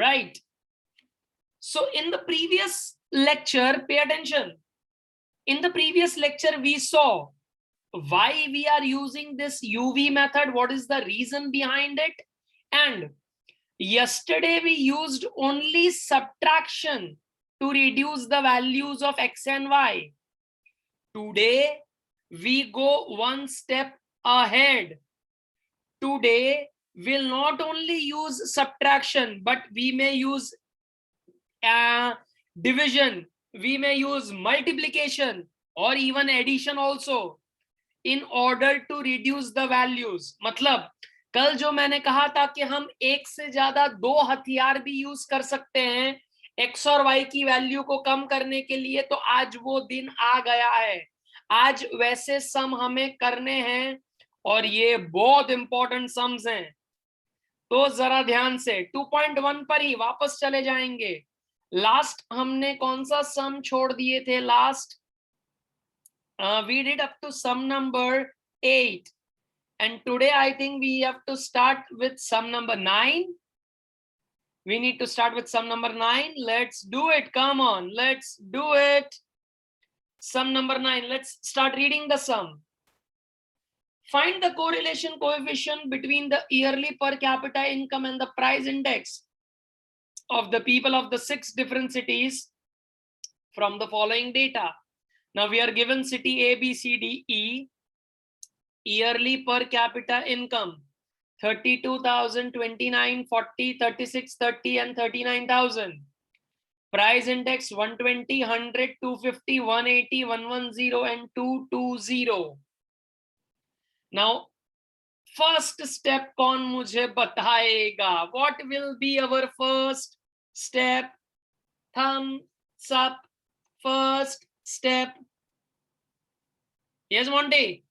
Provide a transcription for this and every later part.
right? So in the previous lecture, pay attention. In the previous lecture, we saw why we are using this UV method, what is the reason behind it. And yesterday we used only subtraction to reduce the values of X and Y. Today we go one step ahead. Today we'll not only use subtraction, but we may use division, we may use multiplication or even addition also in order to reduce the values. मतलब कल जो मैंने कहा था कि हम एक से ज्यादा दो हथियार भी यूज कर सकते हैं एक्स और वाई की वैल्यू को कम करने के लिए, तो आज वो दिन आ गया है। आज वैसे सम हमें करने हैं और ये बहुत इंपॉर्टेंट सम्स हैं, तो जरा ध्यान से 2.1 पर ही वापस चले जाएंगे। लास्ट हमने कौन सा सम छोड़ दिए थे? Last we did up to sum number 8, and today I think we have to start with sum number 9. We need to start with sum number 9. Let's do it. Come on, let's do it. Sum number 9. Let's start reading the sum. Find the correlation coefficient between the yearly per capita income and the price index of the people of the 6 different cities from the following data. Now we are given city A, B, C, D, E. Yearly per capita income 32,000, 29, 40, 36, 30 and 39,000. Price index 120, 100, 250, 180, 110 and 220. Now first step कौन मुझे बताएगा? What will be our first step? Thumbs up. First step. Yes, Monty.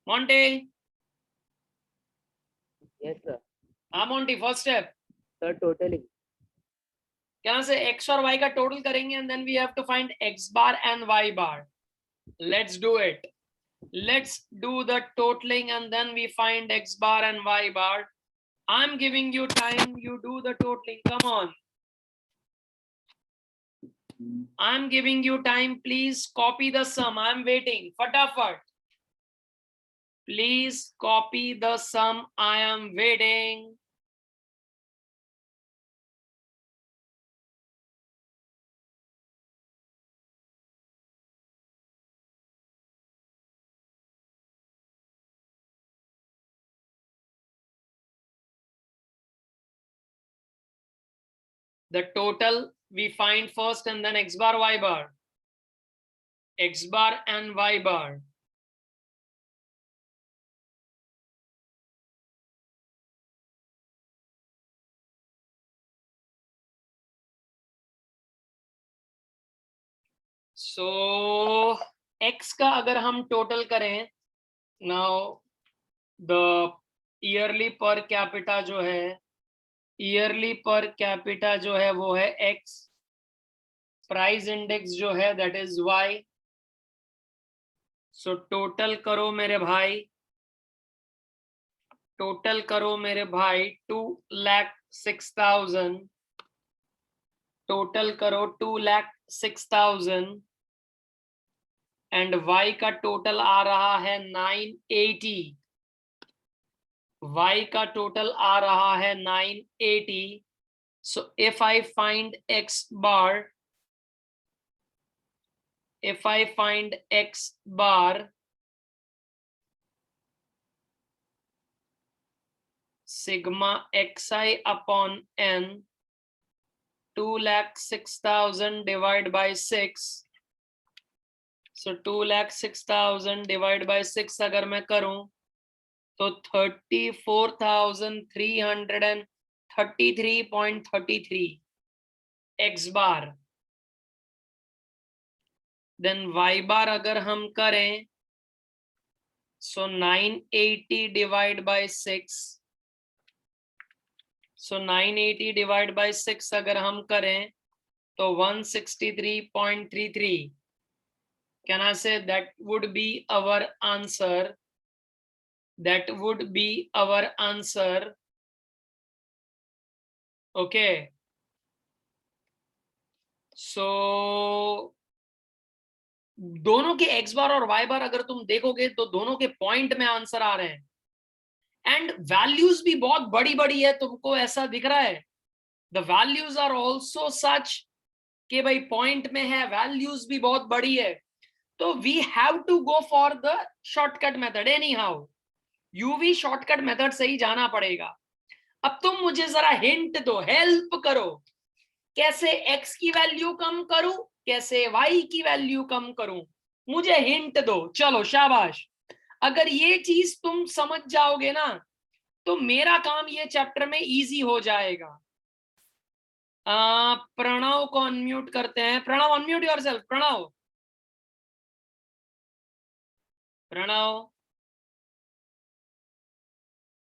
Monty. Yes, sir. Monty, first step. Sir, totaling. यहाँ से x और y का total करेंगे and then we have to find x bar and y bar. Let's do it. Let's do the totaling and then we find x bar and y bar. I'm giving you time. You do the totaling. Come on. I'm giving you time. Please copy the sum. I'm waiting. Fatafat. Please copy the sum. I am waiting. The total we find first and then x bar, y bar. X bar and y bar. So x का अगर हम total करें, now the yearly per capita जो है, yearly per capita जो है वो है x, price index जो है that is y. So total करो मेरे भाई, total करो मेरे भाई 2,06,000, total करो 2,06,000 and y का टोटल आ रहा है 980. y का टोटल आ रहा है 980. So if I find x bar, sigma xi upon n, 2,06,000 divided by 6. So 2,06,000 divided by 6 अगर मैं करूं तो 34,333.33 x bar. Then y bar अगर हम करें so 980 divided by 6. So 980 divided by 6 अगर हम करें तो 163.33. Can I say that would be our answer? That would be our answer. Okay. सो दोनों के x बार और y बार अगर तुम देखोगे तो दोनों के पॉइंट में आंसर आ रहे हैं, एंड वैल्यूज भी बहुत बड़ी बड़ी है, तुमको ऐसा दिख रहा है। The values are also such कि भाई पॉइंट में है, वैल्यूज भी बहुत बड़ी है, तो we have to go for the shortcut method anyhow. UV shortcut method से ही जाना पड़ेगा। अब तुम मुझे जरा हिंट दो, हेल्प करो, कैसे x की वैल्यू कम करूं, कैसे y की वैल्यू कम करूं, मुझे हिंट दो। चलो शाबाश, अगर ये चीज तुम समझ जाओगे ना तो मेरा काम ये चैप्टर में इजी हो जाएगा। प्रणव को अनम्यूट करते हैं। Pranav, unmute yourself. Pranav, Pranav,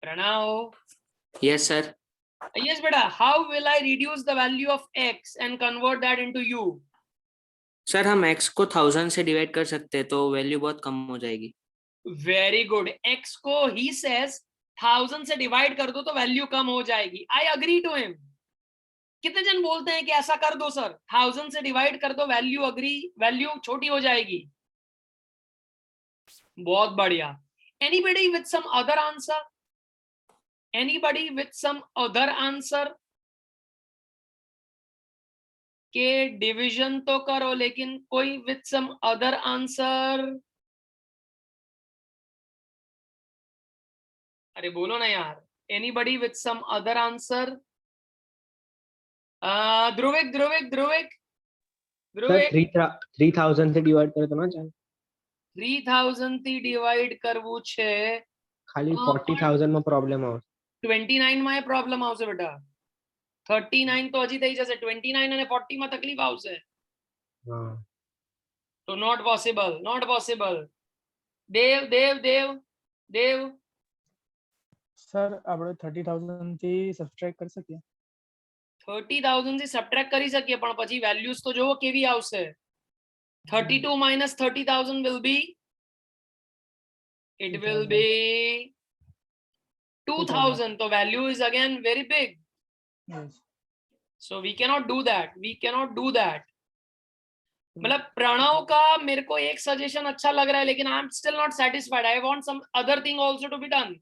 Pranav. Yes sir. Yes beta, how will I reduce the value of x and convert that into u? Sir हम x को 1000 से डिवाइड कर सकते हैं तो वैल्यू बहुत कम हो जाएगी। Very good. x को ही सेज 1000 से डिवाइड कर दो तो वैल्यू कम हो जाएगी। I agree to him. कितने जन बोलते हैं कि ऐसा कर दो सर, 1000 से डिवाइड कर दो, वैल्यू अग्री, वैल्यू छोटी हो जाएगी। बहुत बढ़िया। Anybody with some other answer? Anybody with some other answer? के डिवीजन तो करो, लेकिन कोई विथ सम अदर आंसर? अरे बोलो ना यार, anybody with some other answer? Dhruvik, Dhruvik, Dhruvik, Dhruvik. 3000 से डिवाइड करे तो ना जाए? 3000 થી ડિવાઈડ કરવું છે, ખાલી 40000 માં પ્રોબ્લેમ આવશે। 29 માં એ પ્રોબ્લેમ આવશે બેટા। 39 તો હજી થઈ જશે, 29 અને 40 માં તકલીફ આવશે। તો not possible, not possible. Dev, Dev, Dev, Dev. Sir આપણે 30000 થી સબટ્રેક્ટ કરી શકીએ? 30000 થી સબટ્રેક્ટ કરી શકીએ, પણ પછી વેલ્યુઝ તો જોવો કેવી આવશે। 32 minus 30,000 will be, it will be 2000. So value is again very big. Yes. So we cannot do that, we cannot do that. मतलब प्रणव का मेरे को एक सजेशन अच्छा लग रहा है, लेकिन I am still not satisfied. I want some other thing also to be done.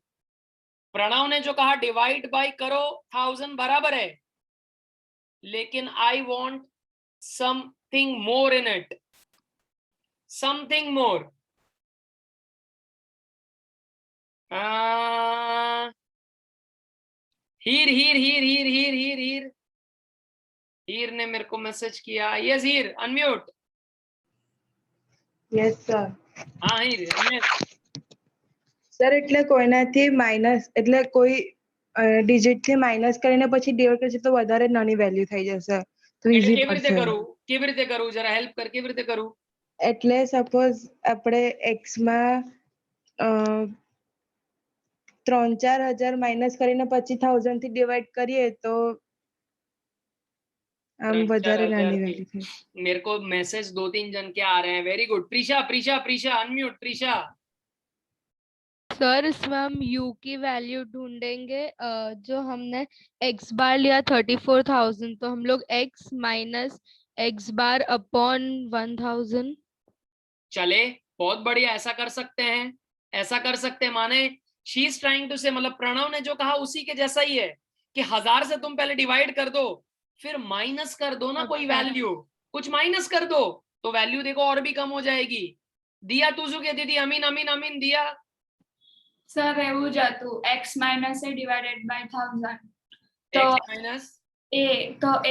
Pranav ने जो कहा डिवाइड बाय करो 1000 बराबर है, लेकिन I want something more in it, something more. Heer, Heer, Heer, Heer, Heer, Heer, Heer, Heer ने मेरे को मैसेज किया। Yes Heer, unmute. Yes sir. हाँ हीर, સર એટલે કોઈનાથી માઇનસ, એટલે કોઈ ડિજિટ થી માઇનસ કરીને પછી ડિવાઇડ કરશે તો વધારે નાની વેલ્યુ થઈ જશે, તો ઈઝી પડશે। કેવી રીતે કરું જરા હેલ્પ કર, કેવી રીતે કરું? એટલે સપોઝ આપણે x માં 3-4000 માઇનસ કરીને પછી 1000 થી ડિવાઇડ કરીએ તો આમ વધારે નાની વેલ્યુ થઈ। मेरे को मैसेज 2-3 जन के आ रहे हैं। Very good. Prisha, Prisha, Prisha, unmute Prisha. Sir इसमें हम u की वैल्यू ढूंढेंगे, जो हमने x बार लिया 34,000, तो हम लोग x minus x bar upon 1000। चले, बहुत बढ़िया, ऐसा कर सकते हैं, ऐसा कर सकते हैं। माने शी इज ट्राइंग टू से, मतलब प्रणव ने जो कहा उसी के जैसा ही है कि 1000 से तुम पहले डिवाइड कर दो, फिर माइनस कर दो ना कोई वैल्यू, कुछ माइनस कर दो तो वैल्यू देखो और भी कम हो जाएगी। दिया, तू जो कहती थी? अमीन, अमीन, अमीन। दिया सर એવું જ હતું, x minus a divided by 1000, તો x माइनस એ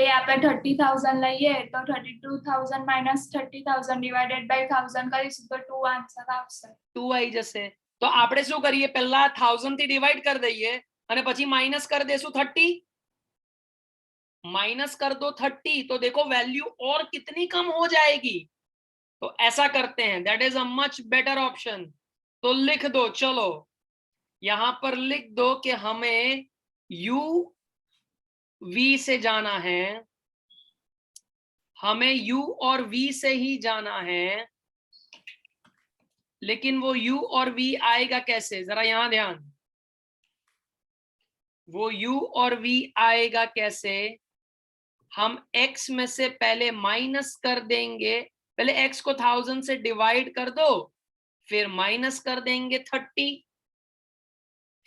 આપણે 30000 લઈએ તો 32000 માઇનસ 30000 ડિવાઇડેડ બાય 1000 કરીશું તો 2 આન્સર આવશે। 2 आई जैसे तो આપણે શું કરીએ, પહેલા 1000 થી ડિવાइड कर દઈએ અને પછી માइनस कर देसु 30। माइनस कर दो 30 तो देखो वैल्यू और कितनी कम हो जाएगी। तो ऐसा करते हैं, that is a much better option. तो लिख दो, चलो यहां पर लिख दो कि हमें u v से जाना है, हमें u और v से ही जाना है, लेकिन वो u और v आएगा कैसे, जरा यहां ध्यान। वो u और v आएगा कैसे? हम x में से पहले माइनस कर देंगे, पहले x को 1000 से डिवाइड कर दो, फिर माइनस कर देंगे 30,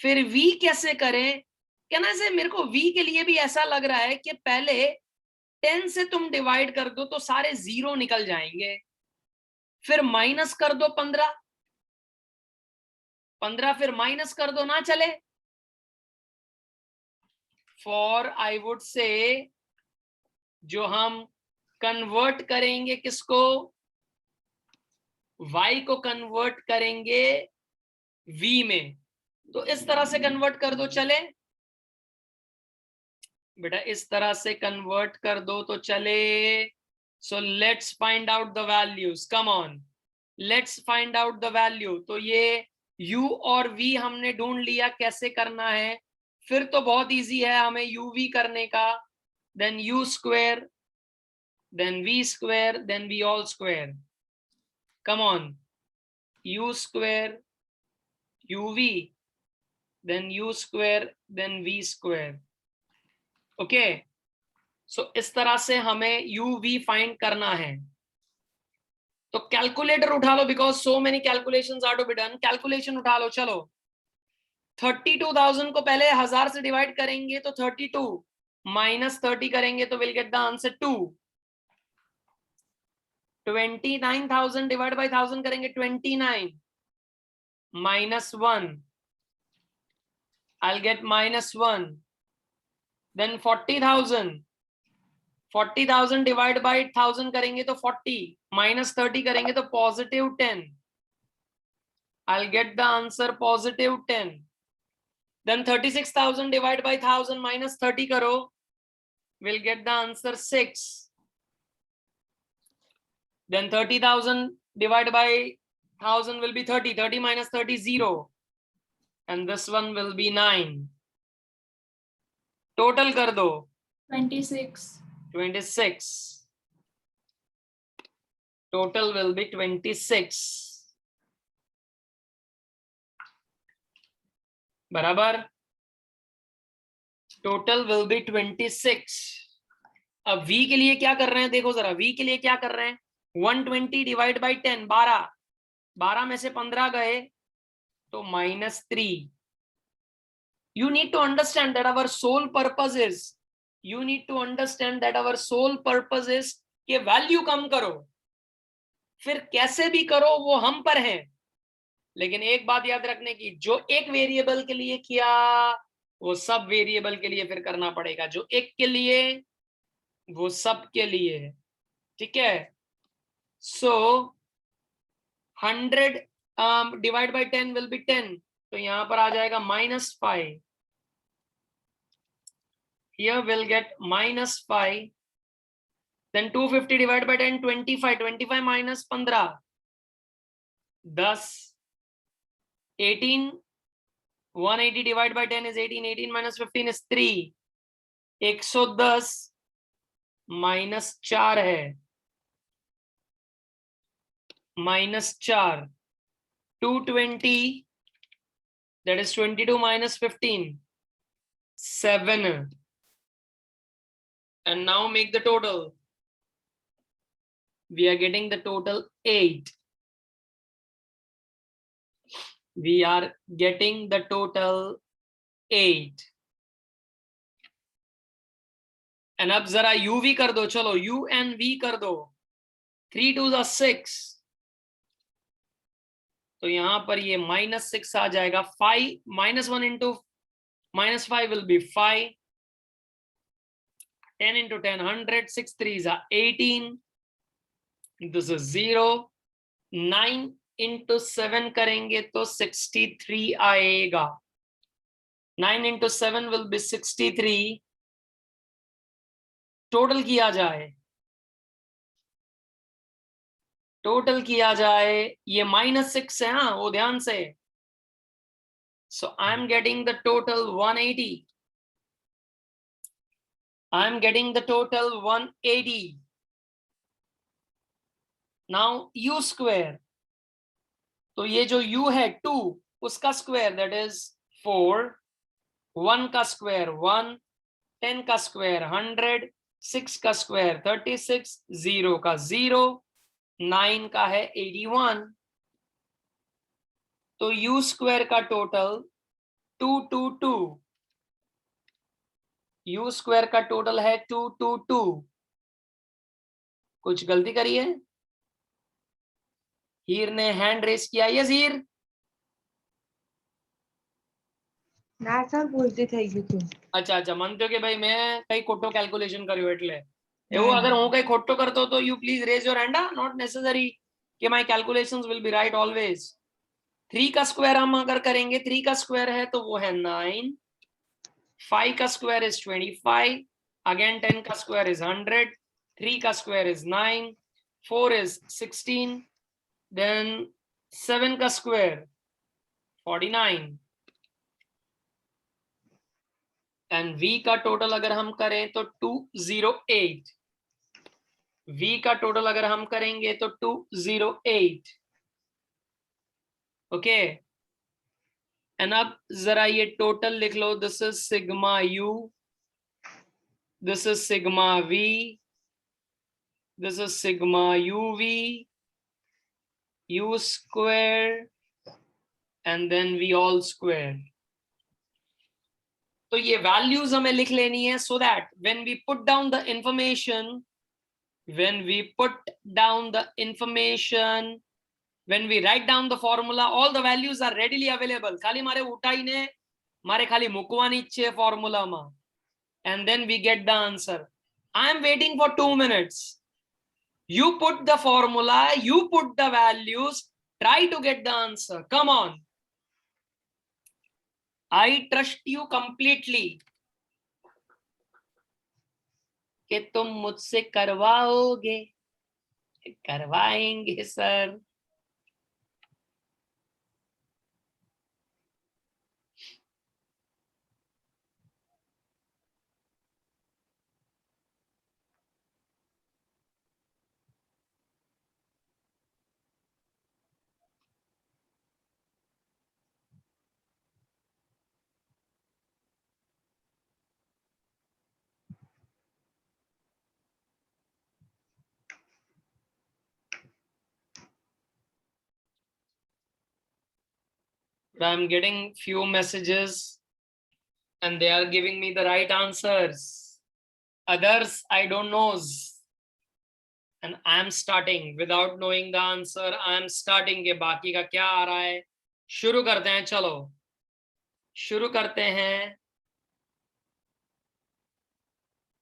फिर v कैसे करें? कहना से मेरे को v के लिए भी ऐसा लग रहा है कि पहले 10 से तुम डिवाइड कर दो तो सारे जीरो निकल जाएंगे, फिर माइनस कर दो 15, फिर माइनस कर दो, ना चले? फॉर आई वुड से जो हम कन्वर्ट करेंगे किसको, y को कन्वर्ट करेंगे v में, तो इस तरह से कन्वर्ट कर दो, चले बेटा? इस तरह से कन्वर्ट कर दो तो चले। So let's find out the values, come on, let's find out the value. तो ये u और v हमने ढूंढ लिया, कैसे करना है? फिर तो बहुत इजी है हमें uv करने का, then u square, then v square, then v all square. Come on, u square, uv, then u square, then v square. Okay, so इस तरह से हमें uv find करना है। तो कैलकुलेटर उठा लो, because so many calculations are to be done. Calculation उठा लो, चलो। 32,000 को पहले 1000 से डिवाइड करेंगे तो 32 माइनस 30 करेंगे तो will get the answer 2। 29,000 divide by 1000 करेंगे 29 minus 1, I'll get -1. Then 40,000 divide by 1000 करेंगे तो 40, minus 30 करेंगे तो +10, I'll get the answer +10. Then 36,000 divide by 1000 minus 30 करो, we'll get the answer 6. Then 30,000 divided by 1000 will be 30. 30 minus 30 0. And this one will be 9. Total कर दो। 26. 26. Total will be 26. बराबर? Total will be 26. अब v के लिए क्या कर रहे हैं? देखो जरा, v के लिए क्या कर रहे हैं? 120 डिवाइड बाई 10, 12 में से 15 गए तो -3। You need to understand that our sole purpose is, कि वैल्यू कम करो, फिर कैसे भी करो वो हम पर है। लेकिन एक बात याद रखने की, जो एक वेरिएबल के लिए किया वो सब वेरिएबल के लिए फिर करना पड़ेगा, जो एक के लिए वो सब के लिए, ठीक है? So 100 divide by 10 will be 10, तो यहां पर आ जाएगा -5, here we'll get -5, then 250 divide by 10 25, 25 minus 15 10, 18, 180 divide by 10 is 18, 18 minus 15 is 3, 110 -4 है, -4, 220, that is 22 minus 15, 7. And now make the total. We are getting the total 8. We are getting the total 8. And अब जरा uv कर दो, चलो u and v कर दो, 3 2s are 6, तो यहां पर ये -6 आ जाएगा। 5 -1 into -5 will be 5, 10 into 10 100, 6 3s are 18, this is 0, 9 into 7 करेंगे तो 63 आएगा, 9 into 7 will be 63। टोटल किया जाए, ये -6 है, हाँ वो ध्यान से। So I'm getting the total 180. I'm getting the total 180. Now u square, तो ये जो u है 2, उसका स्क्वायर that is 4, 1 का स्क्वायर 1, 10 का स्क्वायर 100, 6 का स्क्वायर 36, 0 का 0, 9 का है 81, तो u स्क्वायर का टोटल 222, u स्क्वायर का टोटल है 222। कुछ गलती करी है? हीर ने हैंड रेस किया। यस हीर। ના સર ભૂલથી થઈ ગયું હતું. અચ્છા અચ્છા, માનતો કે ભાઈ મેં કઈ ખોટો કેલ્ક્યુલેશન કર્યું એટલે એવું. ના, અગર ના. હું કઈ ખોટો કરતો તો you please raise your hand. Not necessary कि my calculations will be right always. 3 का स्क्वायर हम अगर करेंगे, 3 का स्क्वायर है तो वो है 9, 5 का स्क्वायर इज 25, अगेन 10 का स्क्वायर इज 100, 3 का स्क्वायर इज 9, 4 इज 16, देन 7 का स्क्वायर 49, एंड v का टोटल अगर हम करें तो 208, v का टोटल अगर हम करेंगे तो 208। ओके, एंड अब जरा ये टोटल लिख लो। This is sigma u, this is sigma v, this is sigma uv, u square and then v all square. तो ये वैल्यूज हमें लिख लेनी है so that when we put down the information, when we put down the information, when we write down the formula, all the values are readily available. खाली मारे उठाईने मारे खाली मुकवानी च formula मा, and then we get the answer. I am waiting for 2 minutes. You put the formula, you put the values, try to get the answer. Come on. I trust you completely कि तुम मुझसे करवाओगे। करवाएंगे sir. I'm getting few messages and they are giving me the right answers. Others I don't know. And I am starting without knowing the answer. I am starting के बाकी का क्या आ रहा है। शुरू करते हैं, चलो शुरू करते हैं।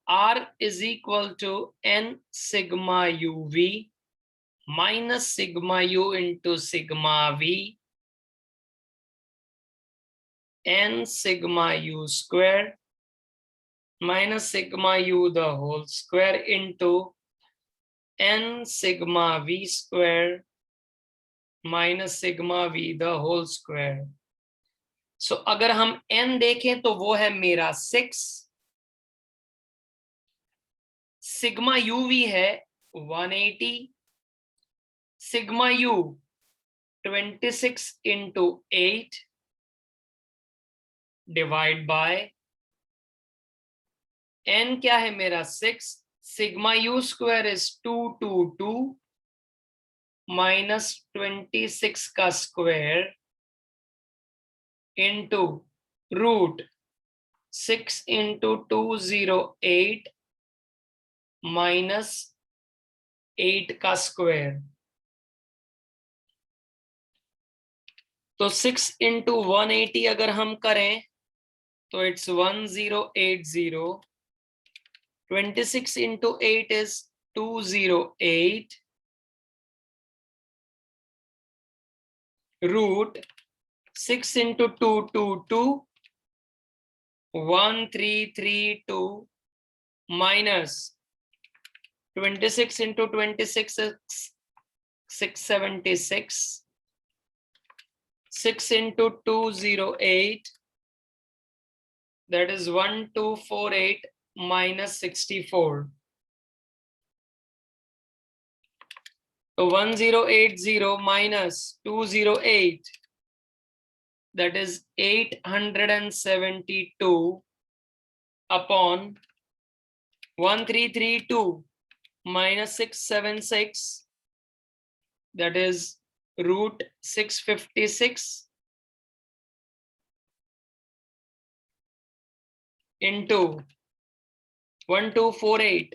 R is equal to n sigma uv minus sigma u into sigma v, n sigma u square minus sigma u the whole square into n sigma v square minus sigma v the whole square. So अगर हम n देखें तो वो है मेरा 6, sigma uv है 180, sigma u 26 into 8 divide by n क्या है मेरा 6, sigma u square is 222 minus 26 का square into root 6 into 208 minus 8 का स्क्वायर। तो 6 इंटू 180 अगर हम करें तो it's 1080, 26 into 8 is 208, root 6 into 222, 1332 minus 26 into 26 is 676, 6 into 208, that is 1248 minus 64. So 1080 minus 208, that is 872 upon 1332 minus 676, that is root 656 into 1248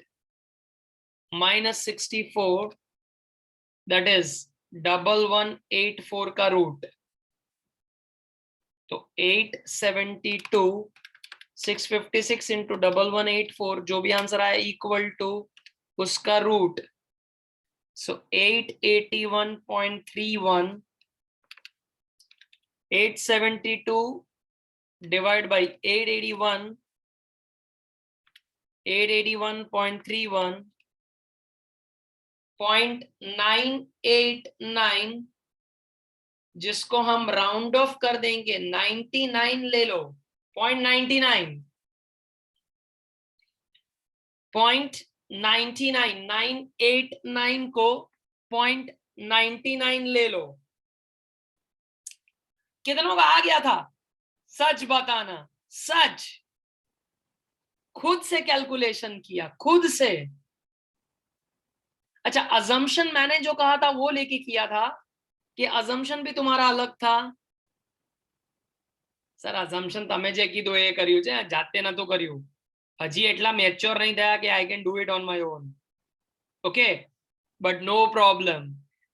minus 64, that is 1184 का root, तो 872 656 into 1184 जो भी आंसर आया इक्वल टू उसका रूट, सो 881.31, 872 डिवाइड बाई 881, 881.31, 0.989, जिसको हम round of कर देंगे 99 ले लो, 0.99, 989 को 0.99 ले लो। कितनों का आ गया था? सच बताना, सच। खुद से कैलकुलेशन किया, खुद से। अच्छा, अजम्पशन मैंने जो कहा था वो लेके किया था कि अजम्पशन भी तुम्हारा अलग था। सर अजम्पशन તમે જે કીધું એ કર્યું છે, જાતે નતું કર્યું, હજી એટલા મેચ્યોર નહીં થયા કે I can do it on my own. Okay, but no problem.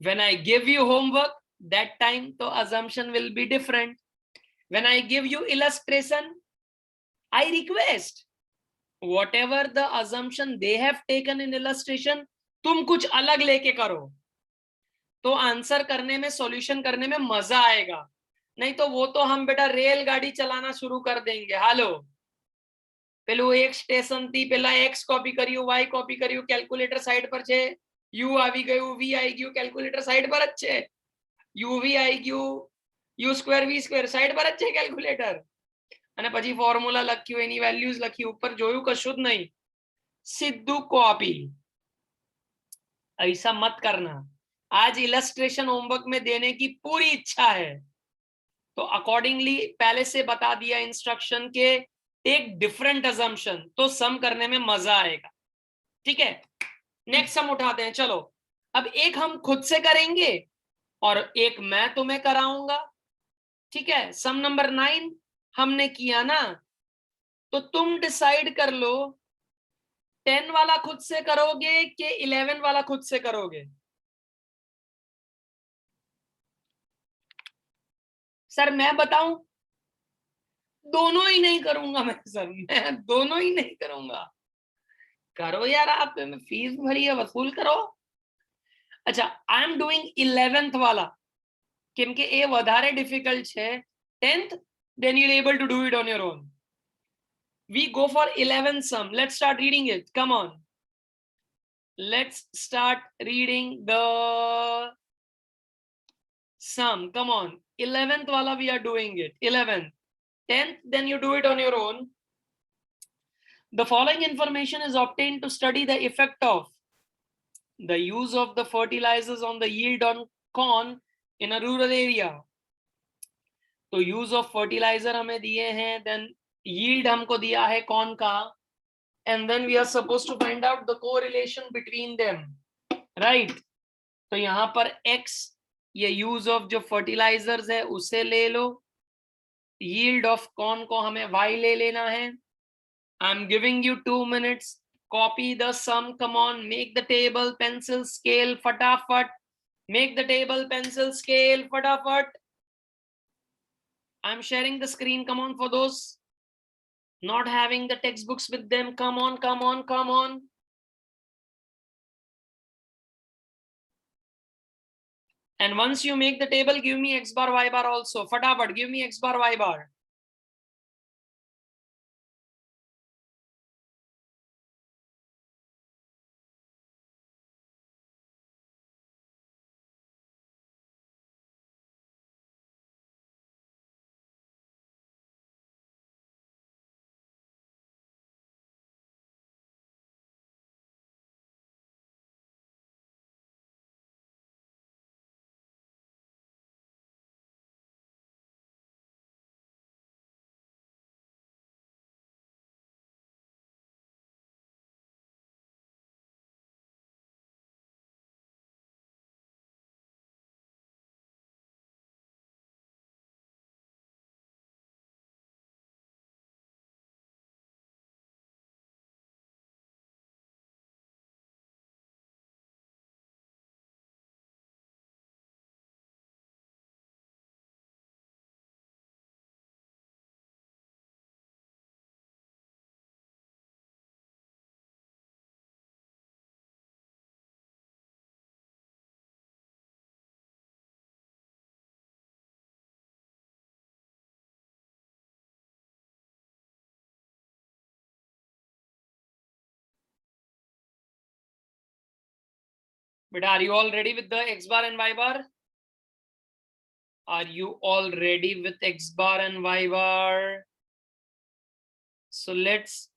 When I give you homework, that time the assumption will be different. When I give you illustration, I request whatever the assumption they have taken in illustration, तुम कुछ अलग लेके करो, तो answer करने में, solution करने में मजा आएगा। नहीं तो वो तो हम बेटा रेलगाड़ी चलाना शुरू कर देंगे। हालो, પેલું એક સ્ટેશન થી પેલા x કોપી કર્યું, y કોપી કર્યું, કેલ્ક્યુલેટર સાઈડ પર છે, u આવી ગયું, v આવી ગયું, કેલ્ક્યુલેટર સાઈડ પર જ છે, uv આવી ગયું, u square v square side પર જ છે કેલ્ક્યુલેટર, અને પછી ફોર્મ્યુલા લખ્યું, એની વેલ્યુઝ લખી, ઉપર જોયું કશું જ નહીં, સીધું કોપી। ऐसा मत करना। आज इलस्ट्रेशन होमवर्क में देने की पूरी इच्छा है, तो अकॉर्डिंगली पहले से बता दिया इंस्ट्रक्शन के एक डिफरेंट अजम्पशन, तो सम करने में मजा आएगा। ठीक है, नेक्स्ट सम उठाते हैं। चलो, अब एक हम खुद से करेंगे और एक मैं तुम्हें कराऊंगा। ठीक है, सम नंबर 9 हमने किया ना, तो तुम डिसाइड कर लो 10 वाला खुद से करोगे कि 11 वाला खुद से करोगे। सर मैं बताऊं, दोनों ही नहीं करूंगा मैं, सर मैं दोनों ही नहीं करूंगा। करो यार, आप फीस भरी है, वसूल करो। अच्छा, आई एम डूइंग 11th वाला, क्योंकि ये વધારે डिफिकल्ट है। 10th, then you're able to do it on your own. We go for 11th sum. Let's start reading it. Come on. Let's start reading the sum. Come on. 11th wala we are doing it. 11th. 10th, then you do it on your own. The following information is obtained to study the effect of the use of the fertilizers on the yield on corn in a rural area. तो use of fertilizer हमें दिए हैं, then yield हमको दिया है corn का, and then we are supposed to find out the correlation between them, right? तो यहाँ पर x, ये use of जो fertilizers है उसे ले लो, yield of corn को हमें y ले लेना है। I'm giving you 2 minutes, copy the sum, come on, make the table, pencil, scale, फटाफट, make the table, pencil, scale, फटाफट। I'm sharing the screen, come on, for those not having the textbooks with them, come on, come on, come on. And once you make the table, give me x bar, y bar also. Fatapat, give me x bar, y bar. But are you all ready with the x bar and y bar? Are you all ready with x bar and y bar? So let's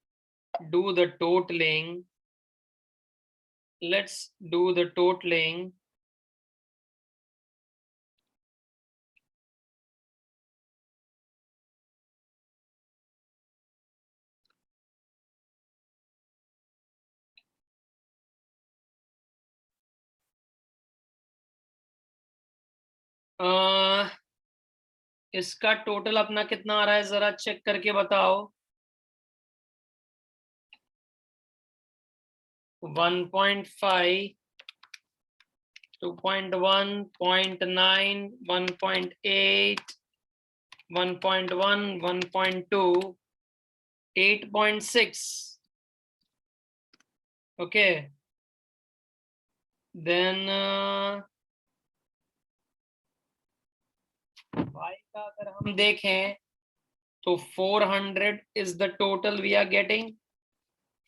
do the totaling. Let's do the totaling. इसका total अपना कितना आ रहा है जरा check करके बताओ। 1.5, 2.1, 0.9, 1.8, 1.1, 1.2, 8.6. Okay. Then y का अगर हम देखें तो 400 is the total we are getting.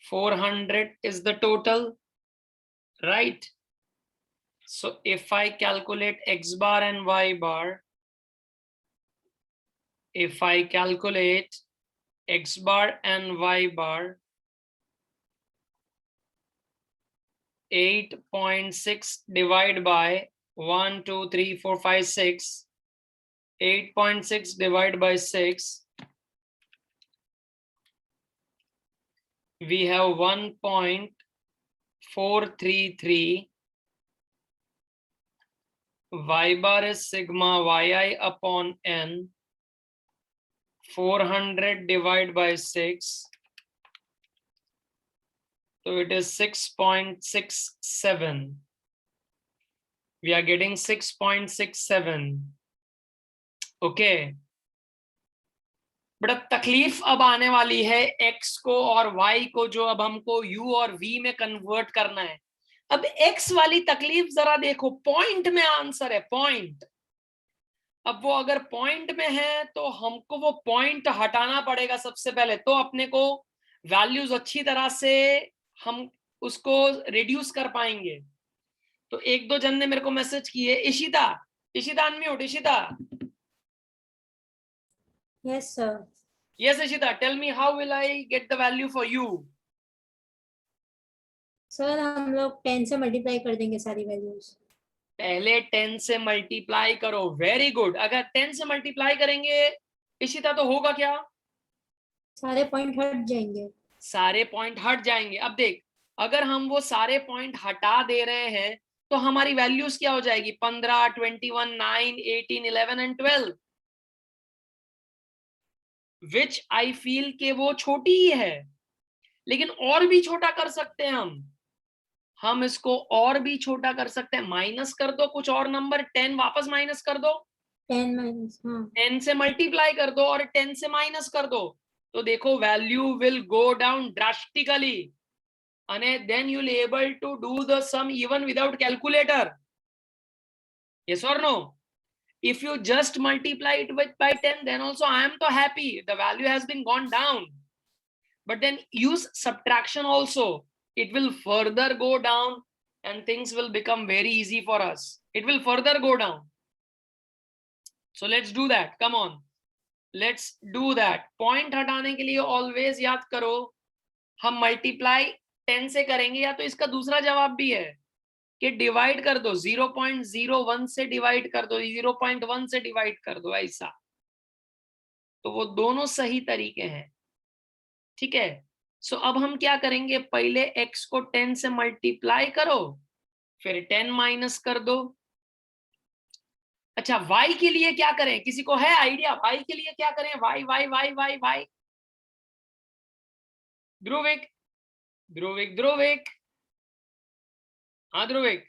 400 is the total, right? So if I calculate x bar and y bar, if I calculate x bar and y bar, 8.6 divided by 1, 2, 3, 4, 5, 6, 8.6 divided by 6, we have 1.433. Y bar is sigma yi upon n. 400 divided by 6. So it is 6.67. We are getting 6.67. Okay. But अब तकलीफ अब आने वाली है x को और y को, जो अब हमको u और v में कन्वर्ट करना है। अब x वाली तकलीफ जरा देखो, पॉइंट में आंसर है, पॉइंट। अब वो अगर पॉइंट में है तो हमको वो पॉइंट हटाना पड़ेगा सबसे पहले, तो अपने को वैल्यूज अच्छी तरह से हम उसको रिड्यूस कर पाएंगे। तो एक दो जन ने मेरे को मैसेज किए, Ishita unmute, Ishita. Yes, sir. Yes, Ishita, tell me how will I get the value for u? Sir हम लोग 10 से मल्टीप्लाई कर देंगे सारी वैल्यूज। पहले 10 से मल्टीप्लाई करो, वेरी गुड। अगर 10 से मल्टीप्लाई करेंगे इशिता तो होगा क्या? सारे पॉइंट हट जाएंगे। सारे पॉइंट हट जाएंगे। अब देख, अगर हम वो सारे पॉइंट हटा दे रहे हैं तो हमारी वैल्यूज क्या हो जाएगी? 15, 21, 9, 18, 11 एंड 12, विच आई फील के वो छोटी ही है, लेकिन और भी छोटा कर सकते हैं हम इसको और भी छोटा कर सकते हैं। माइनस कर दो कुछ और नंबर, 10 वापस माइनस कर दो, 10 माइनस, हाँ 10 से मल्टीप्लाई कर दो और 10 से माइनस कर दो, तो देखो value will go down drastically, and then you'll able to do the sum even without calculator. Yes or no? If you just multiply it by 10, then also I am so happy, the value has been gone down. But then use subtraction also, it will further go down and things will become very easy for us. It will further go down. So let's do that. Come on, let's do that. Point हटाने के लिए always याद करो, हम multiply 10 से करेंगे या तो इसका दूसरा जवाब भी है कि डिवाइड कर दो, 0.01 से डिवाइड कर दो, 0.1 से डिवाइड कर दो, ऐसा। तो वो दोनों सही तरीके हैं, ठीक है। सो अब हम क्या करेंगे, पहले x को 10 से मल्टीप्लाई करो, फिर 10 माइनस कर दो। अच्छा, y के लिए क्या करें? किसी को है आइडिया y के लिए क्या करें? y y y y y ध्रुविक Dhruvik ध्रुविक, हाँ ध्रुविक।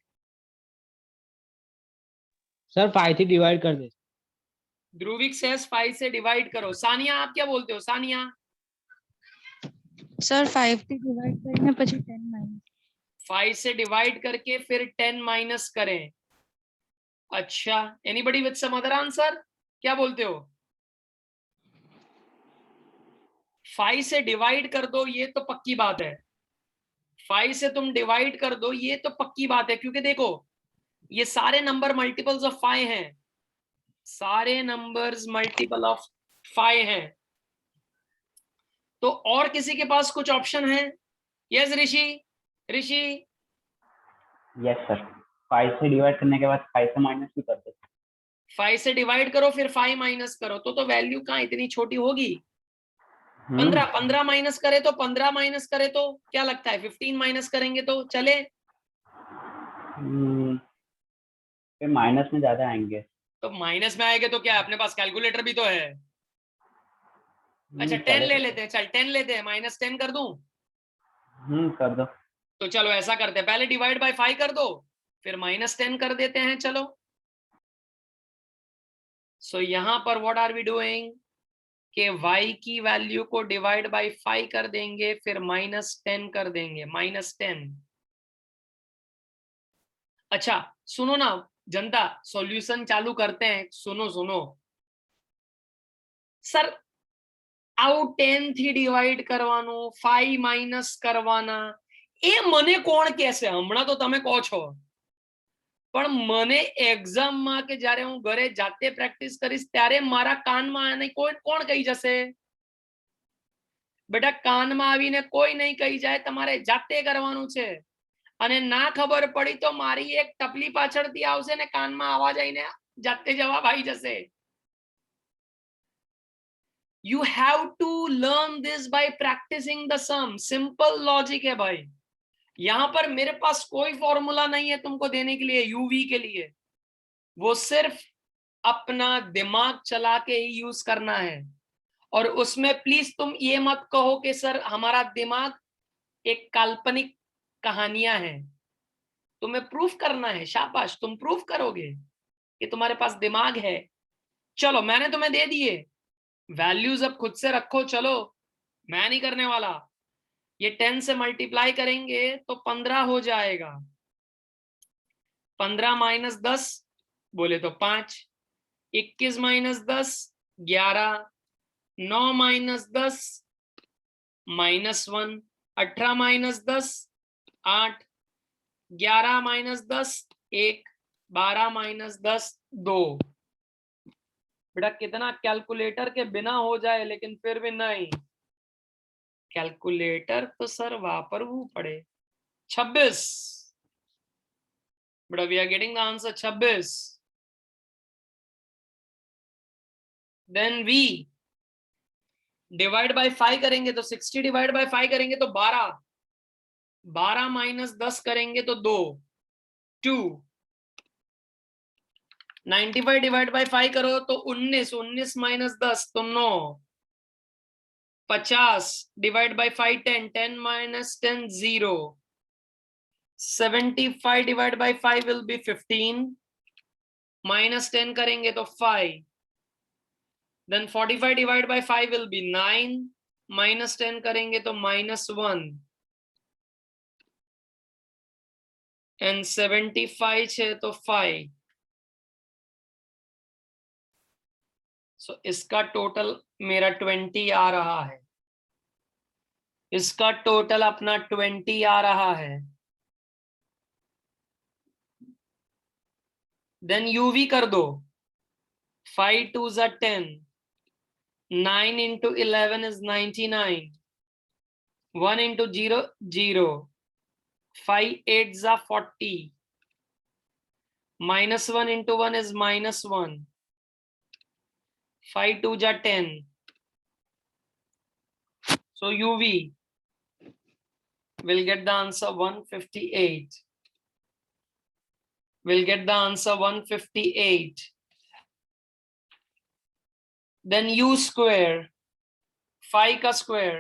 सर 5 से डिवाइड कर दे। ध्रुविक सेस 5 से डिवाइड करो। सानिया आप क्या बोलते हो? सानिया सर 5 से डिवाइड करने પછી 10 माइनस, 5 से डिवाइड करके फिर 10 माइनस करें। अच्छा, anybody with some other answer? क्या बोलते हो? 5 से डिवाइड कर दो, ये तो पक्की बात है। 5 से तुम डिवाइड कर दो, ये तो पक्की बात है, क्योंकि देखो ये सारे नंबर मल्टीपल्स ऑफ 5 हैं, सारे नंबर्स मल्टीपल ऑफ 5 हैं। तो और किसी के पास कुछ ऑप्शन है? यस ऋषि, ऋषि यस सर, 5 से डिवाइड करने के बाद 5 से माइनस भी कर दो। 5 से डिवाइड करो फिर 5 माइनस करो, तो वैल्यू कहाँ इतनी छोटी होगी? 15 माइनस करे तो 15 माइनस करे तो क्या लगता है 15 माइनस करेंगे तो चले? फिर माइनस में ज्यादा आएंगे। तो माइनस में आएंगे तो क्या है, अपने पास कैलकुलेटर भी तो है। अच्छा 10 ले लेते हैं, चल 10 लेते हैं, -10 कर दूं? कर दो। तो चलो ऐसा करते हैं, पहले डिवाइड बाय 5 कर दो फिर -10 कर देते हैं। चलो सो यहां पर व्हाट आर वी डूइंग कि y की वैल्यू को डिवाइड बाय 5 कर देंगे फिर -10 कर देंगे, -10। अच्छा सुनो ना जनता, सॉल्यूशन चालू करते हैं। सुनो सुनो सर, આવું 10 થી ડિવાઈડ કરવાનું, 5 માઈનસ કરવાના, એ મને કોણ કહેશે? હમણાં તો તમે કહો છો, પણ મને એક્ઝામમાં કે જ્યારે હું ઘરે જાતે પ્રેક્ટિસ કરીશ ત્યારે મારા કાનમાં આને કોણ કહી જશે? બેટા કાનમાં આવીને કોઈ નહીં કહી જાય, તમારે જાતે કરવાનું છે। અને ના ખબર પડી તો મારી એક ટપલી પાછળથી આવશે ને કાનમાં આવાજ આવીને જાતે જવાબ આવી જશે। You have to learn this by practicing the sum। Simple logic है भाई, यहां पर मेरे पास कोई फॉर्मूला नहीं है तुमको देने के लिए यूवी के लिए, वो सिर्फ अपना दिमाग चला के ही यूज करना है। और उसमें प्लीज तुम ये मत कहो कि सर हमारा दिमाग एक काल्पनिक कहानियां हैं, तुम्हें प्रूफ करना है। शाबाश, तुम प्रूफ करोगे कि तुम्हारे पास दिमाग है। चलो मैंने तुम्हें दे दिए वैल्यूज, अब खुद से रखो। चलो मैं नहीं करने वाला, ये 10 से मल्टीप्लाई करेंगे तो 15 हो जाएगा। 15 माइनस 10 बोले तो 5, 21 minus 10 11, 9 minus 10 -1, 18 minus 10 8, 11 minus 10 1, 12 minus 10 2। बेटा कितना कैलकुलेटर के बिना हो जाए, लेकिन फिर भी नहीं, कैलकुलेटर तो सर वापरवू पड़े। 26 बेटा, we are getting the answer 26। Then we divide by 5 करेंगे तो 60 डिवाइड बाय 5 करेंगे तो 12, 12 माइनस 10 करेंगे तो 2 2, 95 डिवाइड बाय 5 करो तो 19, 19 माइनस 10 तो 9, 50 divide by 5 10, 10 minus 10 0, 75 divide by 5 will be 15, minus 10 करेंगे तो 5, then 45 divide by 5 will be 9, minus 10 करेंगे तो -1, एंड 75 है तो 5। सो इसका टोटल मेरा 20 आ रहा है, इसका टोटल अपना 20 आ रहा है। देन यूवी कर दो, 5 2s are 10, 9 into 11 is 99, 1 into 0 0, 5 8s are 40, -1 into 1 is -1, 5 2s are 10। So UV will get the answer 158. Will get the answer 158. Then U square, 5 का square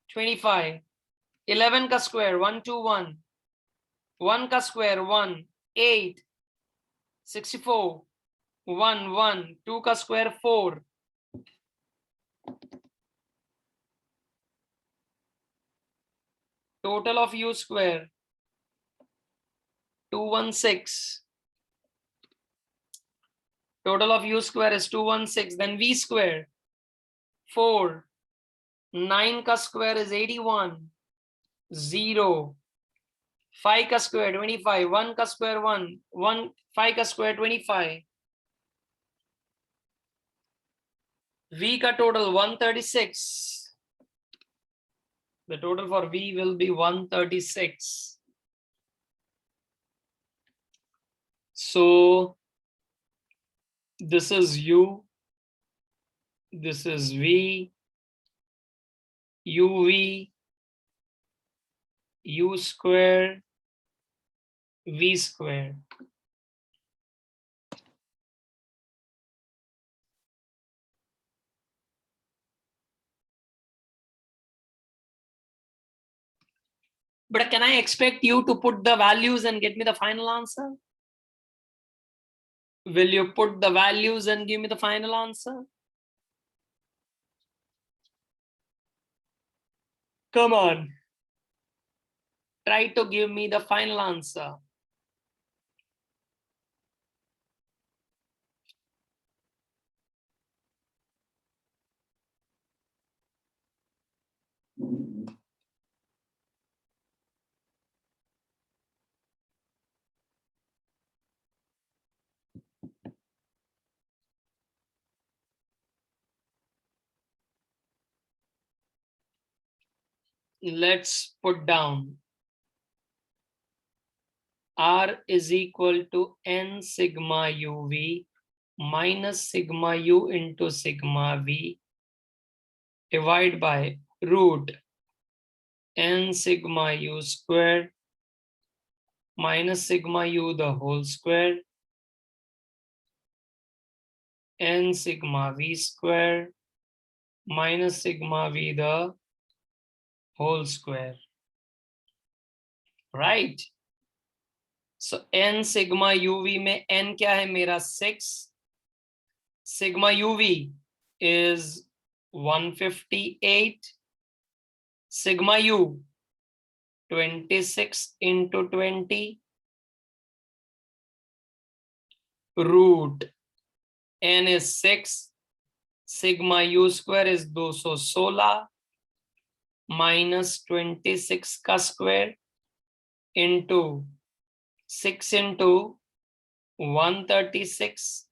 25, 11 का square 121, 1 का square 1, 8, 64, 1 1, 2 का square 4, total of U square 216, total of U square is 216। then V square 4, 9 का square is 81, 0, 5 का square 25, 1 का square 1, 5 का square 25, v का total 136. The total for v will be 136. So this is u, this is v, uv, u square, v square. But can I expect you to put the values and get me the final answer? Will you put the values and give me the final answer? Come on. Try to give me the final answer. Let's put down R is equal to n sigma uv minus sigma u into sigma v divided by root n sigma u square minus sigma u the whole square n sigma v square minus sigma v the whole square. Right? So n sigma uv में n क्या है मेरा 6, sigma uv is 158, sigma u 26 into 20, root n is 6, sigma u square is 216 minus 26 का square into 6 into 136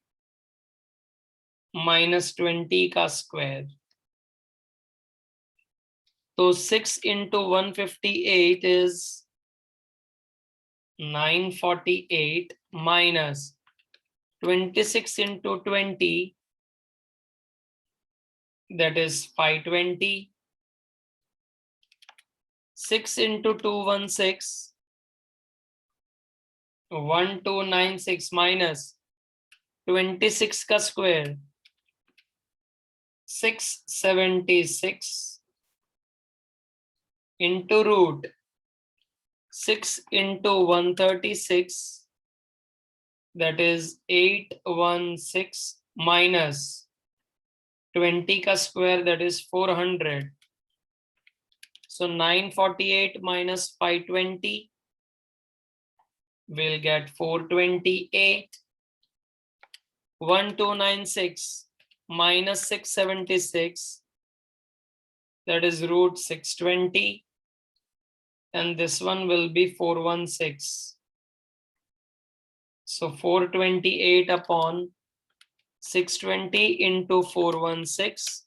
minus 20 का square. So 6 into 158 is 948 minus 26 into 20, that is 520. 6 into 216, 1296 minus 26 का square, 676 into root 6 into 136, that is 816 minus 20 का square, that is 400. So 948 minus 520, we'll get 428. 1296 minus 676, that is root 620. And this one will be 416. So 428 upon 620 into 416,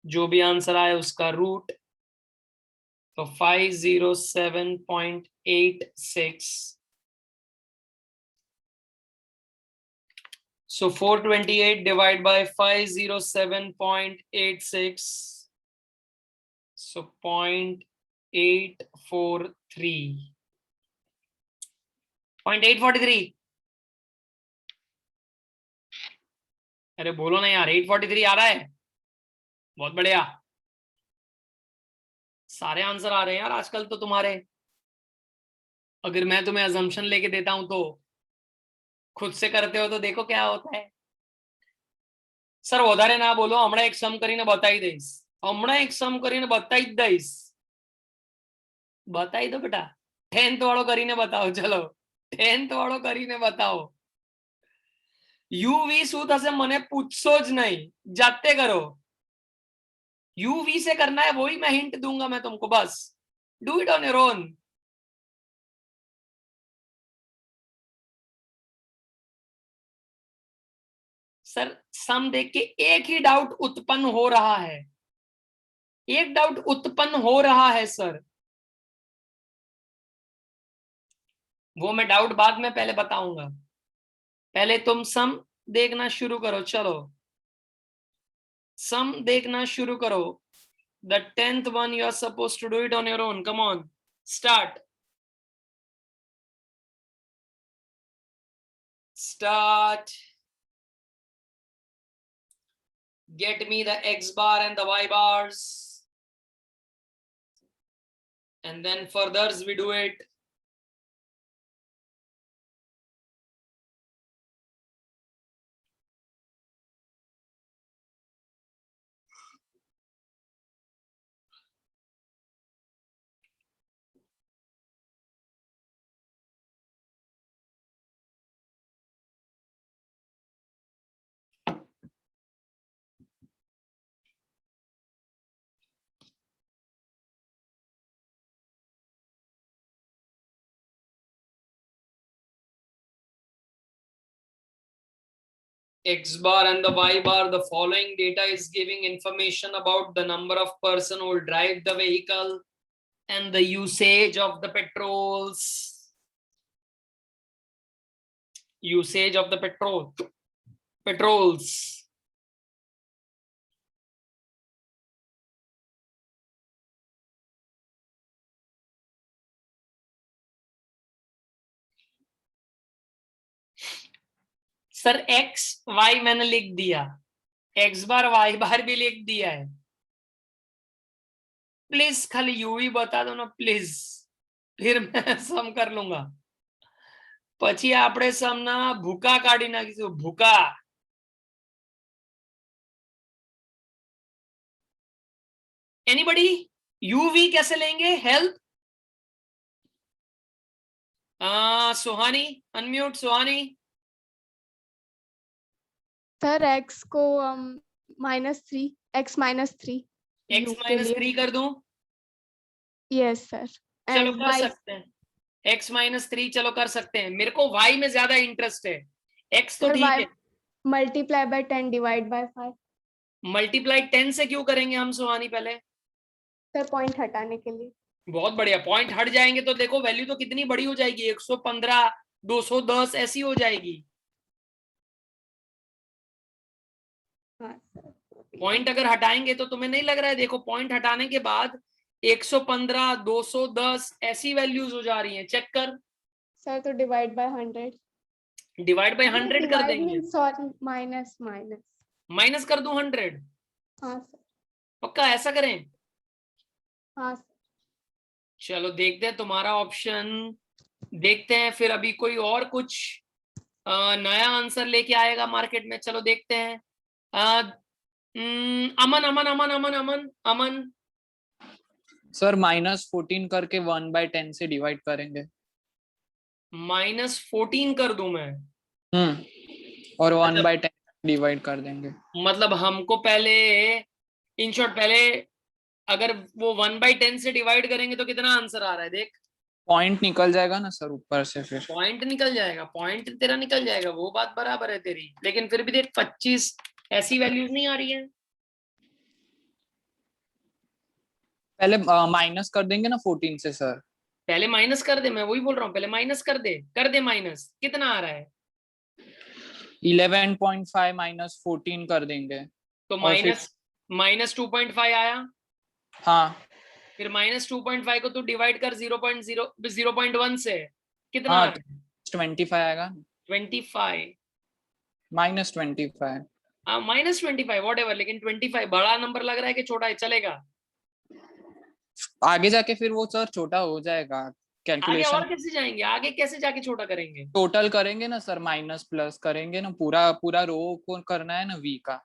जो भी answer आए उसका root, तो 507.86. So 428 divided by 507.86. So 0.843. 0.843. अरे बोलो ना यार, 843 आ रहा है, बहुत बढ़िया, सारे आंसर आ रहे हैं यार आजकल तो तुम्हारे। अगर मैं तुम्हें अजम्पशन लेके देता हूं तो खुद से करते हो तो देखो क्या होता है। सर વધારે ના બોલો, હમણાં એક સમ કરીને બતાવી દઈશ, હમણાં એક સમ કરીને બતાવી દઈશ, બતાવી દો બેટા। 10th વાળો કરીને બતાવો, ચલો 10th વાળો કરીને બતાવો। યુવી શું થશે મને પૂછશો જ નહીં, જાતે करो। यूवी से करना है वही मैं हिंट दूंगा मैं तुमको, बस do it on your own. Sir sum देख के एक ही डाउट उत्पन्न हो रहा है, एक डाउट उत्पन्न हो रहा है सर, वो मैं डाउट बाद में पहले बताऊंगा, पहले तुम सम देखना शुरू करो। चलो सम देखना शुरू करो। The 10th one you are supposed to do it on your own. Come on, start. Start. Get me the X bar and the Y bars. And then furthers we do it. X bar and the Y bar, the following data is giving information about the number of person who will drive the vehicle and the usage of the petrols. Usage of the petrols. Sir X Y मैंने लिख दिया, x बार Y बार भी लिख दिया है, please खाली you ही बता दो ना प्लीज, फिर मैं सम कर लूंगा। પછી આપણે સમના ભૂકા કાઢી નાખીશું, ભૂકા। एनीबॉडी यूवी कैसे लेंगे? हेल्प। सुहानी अनम्यूट। सुहानी सर एक्स को -3 x -3 एक्स -3 कर दूं? Yes sir. चलो कर सकते हैं, x -3 चलो कर सकते हैं। मेरे को y में ज्यादा इंटरेस्ट है, x तो ठीक है। Multiply by 10 divide by 5। Multiply 10 से क्यों करेंगे हम सुहानी? पहले सर पॉइंट हटाने के लिए। बहुत बढ़िया, पॉइंट हट जाएंगे तो देखो वैल्यू तो कितनी बड़ी हो जाएगी, 115 210 ऐसी हो जाएगी। पॉइंट अगर हटाएंगे तो तुम्हें नहीं लग रहा है? देखो पॉइंट हटाने के बाद 115 210 ऐसी वैल्यूज हो जा रही हैं, चेक कर। सर तो डिवाइड बाय 100। डिवाइड बाय 100 कर देंगे। सॉरी माइनस माइनस माइनस कर दूं 100? हाँ सर। पक्का ऐसा करें? हाँ सर। चलो देखते हैं तुम्हारा ऑप्शन, देखते हैं फिर अभी कोई और कुछ नया आंसर लेके आएगा मार्केट में। चलो देखते हैं। अमन अमन अमन अमन अमन अमन सर -14 करके 1/10 से डिवाइड करेंगे। -14 कर दूं मैं? और 1/10 डिवाइड कर देंगे। मतलब हमको पहले इन शॉर्ट, पहले अगर वो 1/10 से डिवाइड करेंगे तो कितना आंसर आ रहा है देख। पॉइंट निकल जाएगा ना सर ऊपर से, फिर पॉइंट निकल जाएगा, पॉइंट तेरा निकल जाएगा, वो बात बराबर है तेरी, लेकिन फिर भी देख 25 ऐसी वैल्यूज नहीं आ रही है। पहले माइनस कर देंगे ना 14 से सर। पहले माइनस कर दे, मैं वही बोल रहा हूँ, पहले माइनस कर दे माइनस। कितना आ रहा है? 11.5 - 14 कर देंगे तो माइनस 2.5 आया। हाँ, फिर -2.5 को तू डिवाइड कर 0.1 से, कितना हाँ, आ रहा है? 25 आएगा। 25 -25। हाँ -25 व्हाटएवर, लेकिन 25 बड़ा नंबर लग रहा है कि छोटा है? चलेगा आगे जाके फिर वो सर छोटा हो जाएगा आगे। कैलकुलेशन। और कैसे जाएंगे आगे, कैसे जाके छोटा करेंगे? टोटल करेंगे ना सर, माइनस प्लस करेंगे ना, पूरा रो को करना है ना वी का।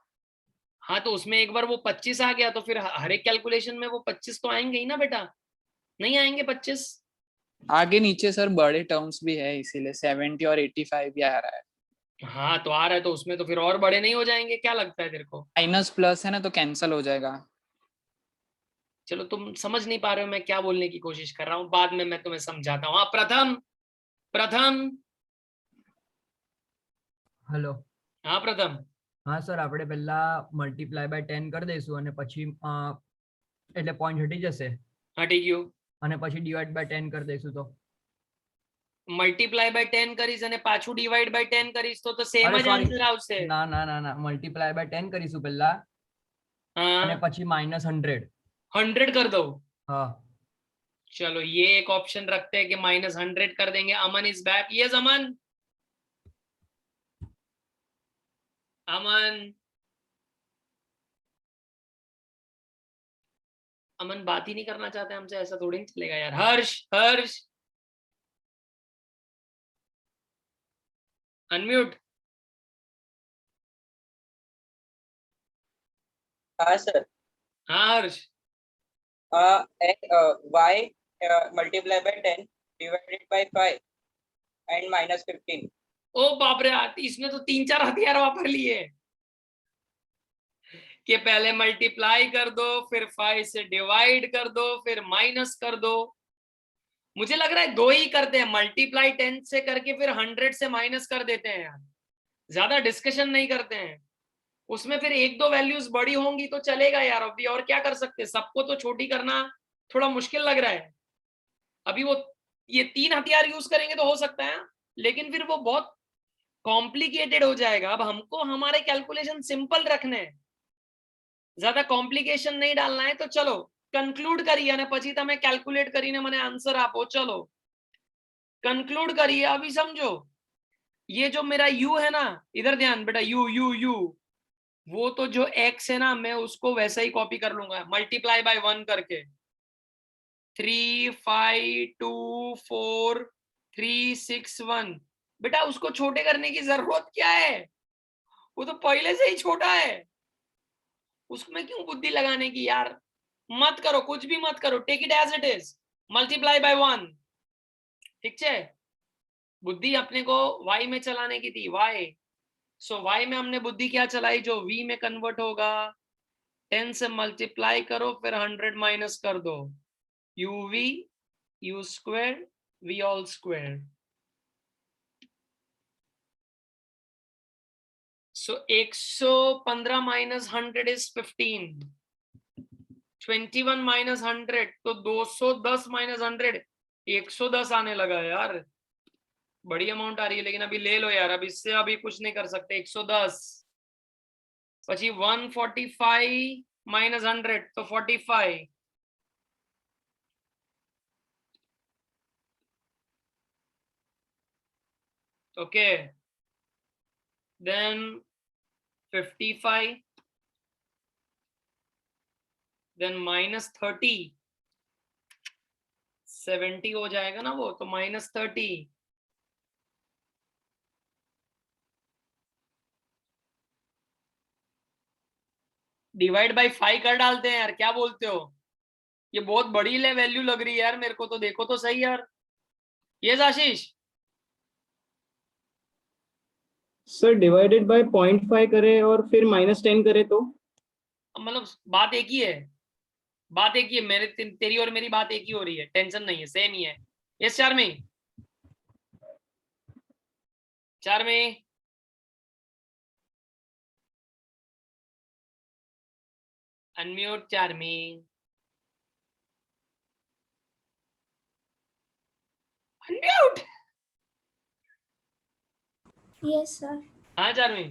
हाँ तो उसमें एक बार वो 25 आ गया तो फिर हर एक कैलकुलेशन में वो 25 तो आएंगे ही ना बेटा, नहीं आएंगे 25? आगे नीचे सर बड़े टर्म्स भी है, इसीलिए 70 और 85 भी आ रहा है। हाँ तो आ रहा है तो उसमें तो फिर और बड़े नहीं हो जाएंगे? क्या लगता है तेरे को? माइनस प्लस है ना तो कैंसिल हो जाएगा। चलो तुम समझ नहीं पा रहे हो मैं क्या बोलने की कोशिश कर रहा हूँ, बाद में मैं तुम्हें समझाता हूँ। हाँ प्रथम। हेलो। हाँ प्रथम, હા સર, આપણે પહેલા મલ્ટીપ્લાય બાય 10 કરી દઈશું અને પછી એટલે પોઈન્ટ હટી જશે હટી ગયું અને પછી ડિવાઈડ બાય 10 કરી દઈશું તો મલ્ટીપ્લાય બાય 10 કરીશ અને પાછું ડિવાઈડ બાય 10 કરીશ તો સેમ અરે જ સોરી, આન્સર આવશે. ના ના ના ના, મલ્ટીપ્લાય બાય 10 કરીશું પહેલા અને हाँ પછી -100. 100 कर दो. हाँ चलो ये एक ऑप्शन रखते हैं कि -100 कर देंगे. अमन इज बैक. यस अमन. अमन अमन बात ही नहीं करना चाहते हमसे, ऐसा थोड़ी नहीं चलेगा यार. हर्ष हर्ष अनम्यूट. हाँ सर. हाँ हर्ष. Y multiply by 10 divided by 5 and -15. ओ बाप रे, इसने तो 3-4 हथियार वापर लिए कि पहले मल्टीप्लाई कर दो, फिर 5 से डिवाइड कर दो, फिर माइनस कर दो. मुझे लग रहा है 2 ही करते हैं, मल्टीप्लाई 10 से करके फिर 100 से माइनस कर देते हैं यार. ज्यादा डिस्कशन नहीं करते हैं उसमें. फिर 1-2 वैल्यूज बड़ी होंगी तो चलेगा यार. अभी और क्या कर सकते हैं, सबको तो छोटी करना थोड़ा मुश्किल लग रहा है. अभी वो ये 3 हथियार यूज करेंगे तो हो सकता है, लेकिन फिर वो बहुत कॉम्प्लिकेटेड हो जाएगा. अब हमको हमारे कैलकुलेशन सिंपल रखने हैं, ज्यादा कॉम्प्लिकेशन नहीं डालना है. तो चलो કન્ક્લુડ કરીએ અને પછી તમે કેલ્ક્યુલેટ કરીને મને આન્સર આપો. ચલો કન્ક્લુડ કરીએ. अभी समझो, ये जो मेरा u है ना, इधर ध्यान बेटा, u u u, वो तो जो x है ना, मैं उसको वैसा ही कॉपी कर लूंगा मल्टीप्लाई बाय 1 करके. 3 5 2 4 3 6 1. बेटा उसको छोटे करने की जरूरत क्या है, वो तो पहले से ही छोटा है. उसमें क्यों बुद्धि लगाने की यार. मत करो, कुछ भी मत करो. Take it as it is. Multiply by 1. ठीक है. बुद्धि अपने को y में चलाने की थी, y. सो y में हमने बुद्धि क्या चलाई, जो v में कन्वर्ट होगा. 10 से मल्टीप्लाई करो, फिर 100 माइनस कर दो. uv u square v all square. So 115 minus 100 is 15. 21 minus 100 तो 210 माइनस 100 110 आने लगा यार. बड़ी अमाउंट आ रही है, लेकिन अभी ले लो यार. अब इससे अभी कुछ नहीं कर सकते. 110 પછી 145 माइनस 100 तो 45. Okay, then 55, then -30. 70 हो जाएगा ना वो, तो -30. डिवाइड बाय 5 कर डालते हैं यार, क्या बोलते हो. ये बहुत बड़ी ले वैल्यू लग रही है यार मेरे को, तो देखो तो सही यार. Yes Ashish. Sir divided by 0.5 करें और फिर -10 करें तो मतलब बात एक ही है, बात एक ही है. मेरे तेरी और मेरी बात एक ही हो रही है, टेंशन नहीं है, सेम ही है. Yes Charmi. Charmi unmute. Charmi unmute. Yes sir. हाँ चार्मी.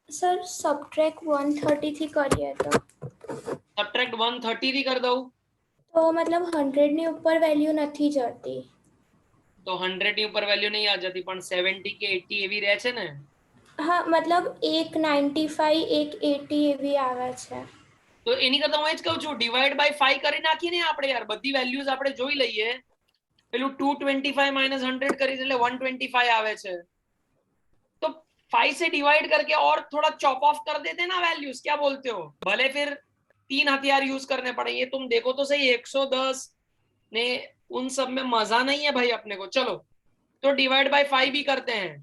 सर સબટ્રેક્ટ 130 થી કરીએ તો સબટ્રેક્ટ 130 થી कर દઉં તો मतलब 100 ની ઉપર વેલ્યુ નથી જતી. तो 100 ની ઉપર વેલ્યુ નહીં આ જતી, પણ 70 કે 80 એવી રહે છે ને. હા मतलब એક 95 એક 80 એવી આવે છે. તો એની કરતા હું એ જ કહું છું, ડિવાઈડ બાય 5 કરી નાખીને આપણે યાર બધી વેલ્યુઝ આપણે જોઈ લઈએ. પેલું 225 માઈનસ 100 કરીશ એટલે 125 આવે છે. तो 5 से डिवाइड करके और थोड़ा चॉप ऑफ कर देते ना वैल्यूज, क्या बोलते हो. भले फिर 3 हथियार यूज करने पड़े, ये तुम देखो तो सही. 110 ने उन सब में मजा नहीं है भाई अपने को. चलो तो डिवाइड बाय 5 भी करते हैं,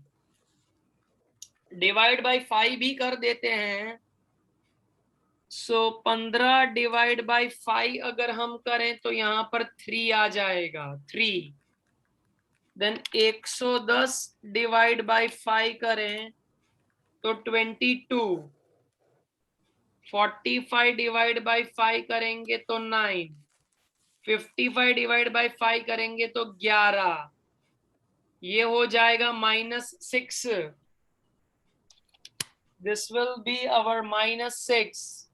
डिवाइड बाय 5 भी कर देते हैं. सो 15 डिवाइड बाय 5 अगर हम करें तो यहाँ पर 3 आ जाएगा. 3. देन 110 डिवाइड बाय 5 करें तो 22. 45 डिवाइड बाय 5 करेंगे तो 9, 55 डिवाइड बाय 5 करेंगे तो 11, ये हो जाएगा -6. This will be our -6.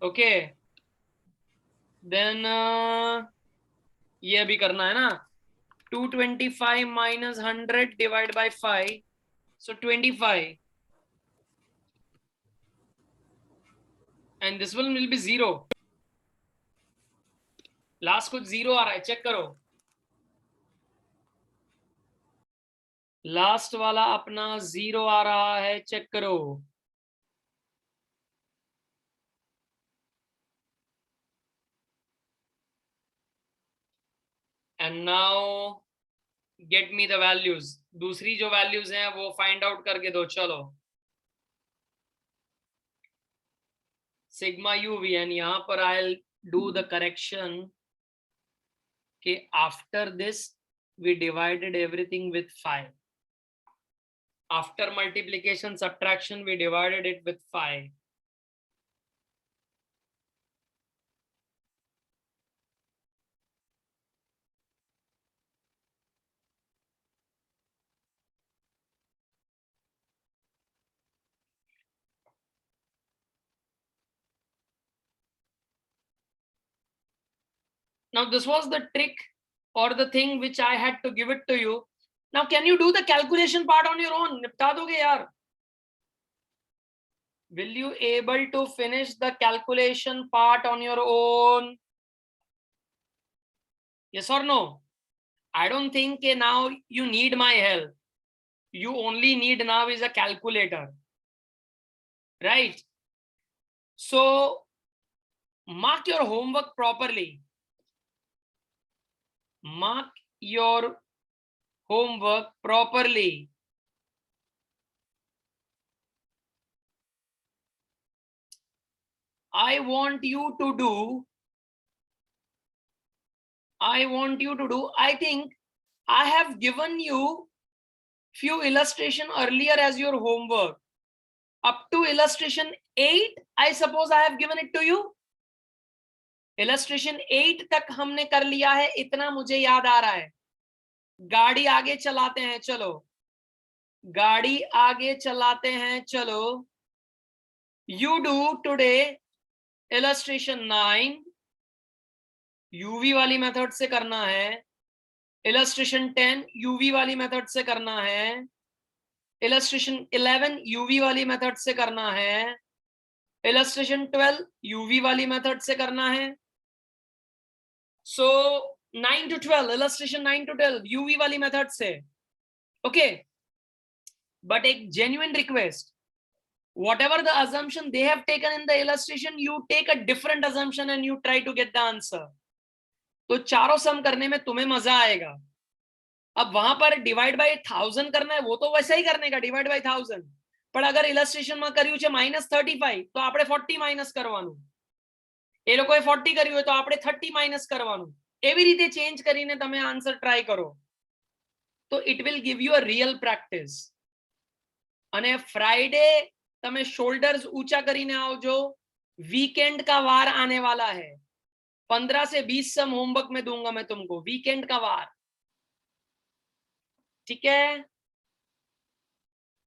Okay. Then ये भी करना है ना. 225 minus 100 divided by 5, so 25, and this one will be 0. Last कुछ 0 आ रहा है, चेक करो. लास्ट वाला अपना 0 आ रहा है, चेक करो. And now get me the values. दूसरी जो वैल्यूज हैं वो फाइंड आउट करके दो. चलो सिग्मा यू वी, एंड यहां पर आई डू द करेक्शन कि after this we divided everything with 5. After multiplication subtraction we divided it with 5. Now this was the trick or the thing which I had to give it to you. Now can you do the calculation part on your own? निपटा दोगे यार? Will you able to finish the calculation part on your own? Yes or no? I don't think now you need my help. You only need now is a calculator, right? So mark your homework properly. Mark your homework properly. I want you to do, I think I have given you few illustration earlier as your homework. Up to illustration 8, I suppose I have given it to you. illustration 8 तक हमने कर लिया है, इतना मुझे याद आ रहा है. गाड़ी आगे चलाते हैं, चलो गाड़ी आगे चलाते हैं, चलो. You do today illustration 9, UV वाली मेथड से करना है. illustration 10 UV वाली मेथड से करना है. illustration 11 UV वाली मेथड से करना है. illustration 12 UV वाली मेथड से करना है. So 9 to 12, illustration 9 to 12 UV वाली मेथड से. Okay, but एक genuine request, whatever the assumption they have taken in the illustration, you take a different assumption and you try to get the answer. तो चारों सम करने में तुम्हें मजा आएगा. अब वहां पर डिवाइड बाय 1000 करना है, वो तो वैसा ही करने का, डिवाइड बाय 1000. पर अगर इलस्ट्रेशन में કર્યું છે -35 તો આપણે 40 માઈનસ કરવાનું. એ લોકોએ 40 કર્યું હોય તો આપણે 30 માઈનસ કરવાનું. એવી રીતે ચેન્જ કરીને તમે આન્સર ટ્રાય કરો તો it will give you a real practice. અને ફ્રાઈડે તમે શોલ્ડર્સ ऊंचा કરીને આવજો. वीकेंड का वार आने वाला है. 15 से 20 सम होमवर्क में दूंगा मैं तुमको, वीकेंड का वार. ठीक है.